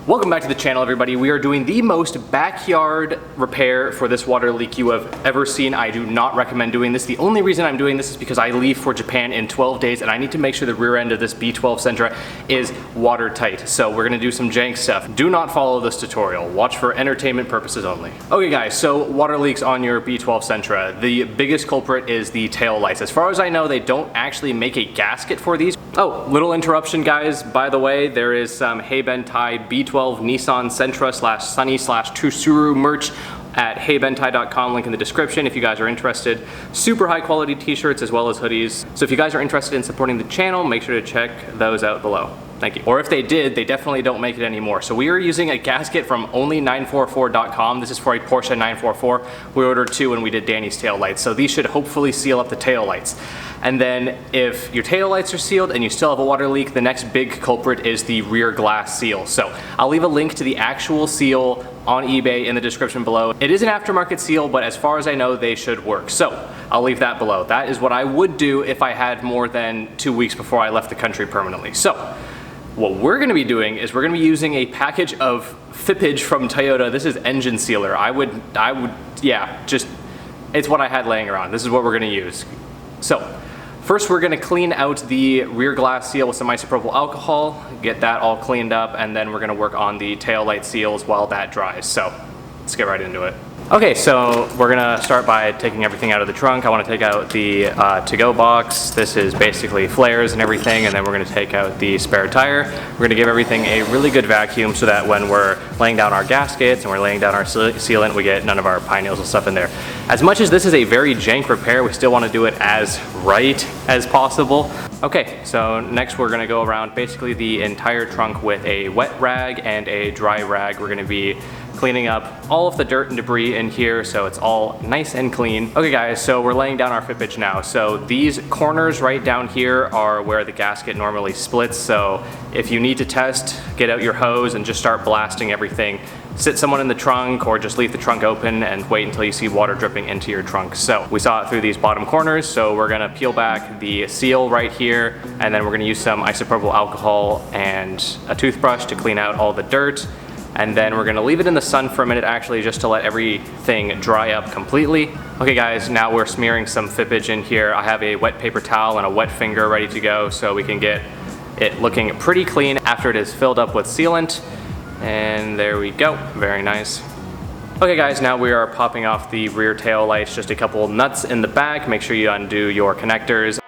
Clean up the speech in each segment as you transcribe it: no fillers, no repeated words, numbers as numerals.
Welcome back to the channel, everybody. We are doing the most backyard repair for this water leak you have ever seen. I do not recommend doing this. The only reason I'm doing this is because I leave for Japan in 12 days and I need to make sure the rear end of this B12 Sentra is watertight. So we're gonna do some jank stuff. Do not follow this tutorial. Watch for entertainment purposes only. Okay guys, so water leaks on your B12 Sentra. The biggest culprit is the tail lights. As far as I know, they don't actually make a gasket for these. Oh, little interruption guys. By the way, there is some Heibentai B12 Nissan Sentra / Sunny / Tusuru merch at heibentai.com, link in the description if you guys are interested. Super high quality t-shirts as well as hoodies. So if you guys are interested in supporting the channel, make sure to check those out below. Thank you. Or if they did, they definitely don't make it anymore. So we are using a gasket from only944.com. This is for a Porsche 944. We ordered two when we did Danny's tail lights. So these should hopefully seal up the tail lights. And then if your tail lights are sealed and you still have a water leak, the next big culprit is the rear glass seal. So I'll leave a link to the actual seal on eBay in the description below. It is an aftermarket seal, but as far as I know, they should work. So I'll leave that below. That is what I would do if I had more than 2 weeks before I left the country permanently. So what we're gonna be doing is we're gonna be using a package of Fippage from Toyota. This is engine sealer. Yeah, just, it's what I had laying around. This is what we're gonna use. So first we're gonna clean out the rear glass seal with some isopropyl alcohol, get that all cleaned up, and then we're gonna work on the tail light seals while that dries. So let's get right into it. Okay, so we're gonna start by taking everything out of the trunk. I wanna take out the to-go box. This is basically flares and everything, and then we're gonna take out the spare tire. We're gonna give everything a really good vacuum so that when we're laying down our gaskets and we're laying down our sealant, we get none of our pine needles and stuff in there. As much as this is a very jank repair, we still wanna do it as right as possible. Okay, so next we're gonna go around basically the entire trunk with a wet rag and a dry rag. We're gonna be cleaning up all of the dirt and debris in here so it's all nice and clean. Okay guys, so we're laying down our Fippage now. So these corners right down here are where the gasket normally splits. So if you need to test, get out your hose and just start blasting everything. Sit someone in the trunk or just leave the trunk open and wait until you see water dripping into your trunk. So we saw it through these bottom corners, so we're gonna peel back the seal right here, and then we're gonna use some isopropyl alcohol and a toothbrush to clean out all the dirt. And then we're gonna leave it in the sun for a minute actually, just to let everything dry up completely. Okay guys, now we're smearing some Fippage in here. I have a wet paper towel and a wet finger ready to go so we can get it looking pretty clean after it is filled up with sealant. And there we go, very nice. Okay guys, now we are popping off the rear tail lights, just a couple nuts in the back. Make sure you undo your connectors.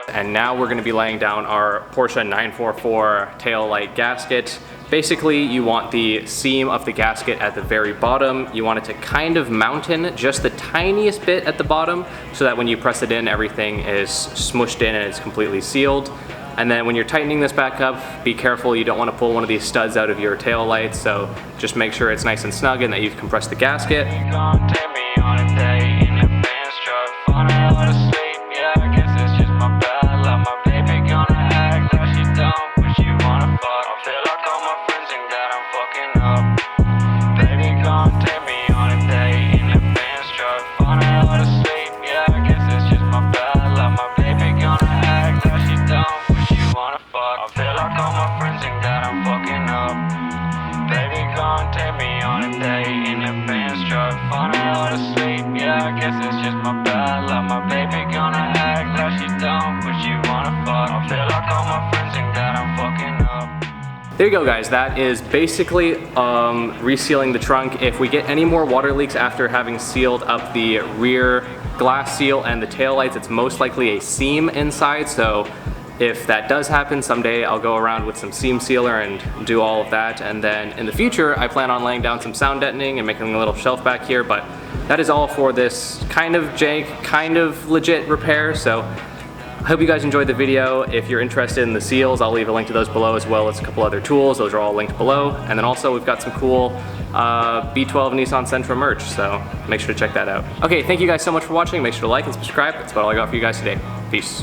And now we're going to be laying down our Porsche 944 tail light gasket. Basically, you want the seam of the gasket at the very bottom. You want it to kind of mount in just the tiniest bit at the bottom so that when you press it in, everything is smushed in and it's completely sealed. And then when you're tightening this back up, be careful, you don't want to pull one of these studs out of your tail light, so just make sure it's nice and snug and that you've compressed the gasket. There you go guys, that is basically resealing the trunk. If we get any more water leaks after having sealed up the rear glass seal and the tail lights, it's most likely a seam inside. So if that does happen someday, I'll go around with some seam sealer and do all of that. And then in the future, I plan on laying down some sound deadening and making a little shelf back here. But that is all for this kind of jank, kind of legit repair. So I hope you guys enjoyed the video. If you're interested in the seals, I'll leave a link to those below, as well as a couple other tools. Those are all linked below. And then also we've got some cool B12 Nissan Sentra merch, so make sure to check that out. Okay, thank you guys so much for watching. Make sure to like and subscribe. That's about all I got for you guys today. Peace.